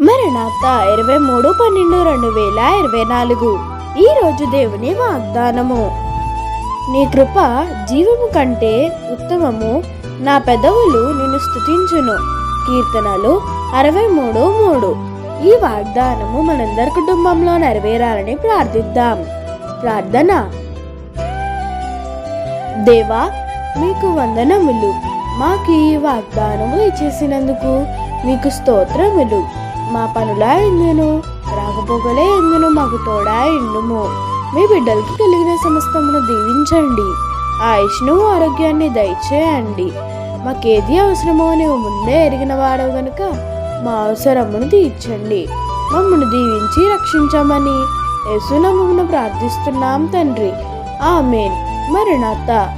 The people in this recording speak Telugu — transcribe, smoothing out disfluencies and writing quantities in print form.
మరణాత 23/12/2024 ఈరోజు దేవుని వాగ్దానము. నీ కృప జీవము కంటే ఉత్తమము, నా పెదవులు నిన్ను స్తుతించును. కీర్తనలు 63:3. ఈ వాగ్దానము మనందరి కుటుంబంలో నెరవేరాలని ప్రార్థిద్దాం. ప్రార్థన. దేవా, మీకు వందనములు. మాకు ఈ వాగ్దానము ఇచ్చేసినందుకు మీకు స్తోత్రములు. మా పనులా ఎందును రాకపోగలే ఎందును మాకు తోడా ఎండుము. మీ బిడ్డలకి కలిగిన సమస్తమును దీవించండి. ఆయుష్ను ఆరోగ్యాన్ని దయచేయండి. మాకేది అవసరమో నీవు ముందే ఎరిగిన వాడవు గనుక మా అవసరమును తీర్చండి. మమ్మల్ని దీవించి రక్షించమని యేసు నామమున ప్రార్థిస్తున్నాం తండ్రి. ఆమేన్. మరణాత.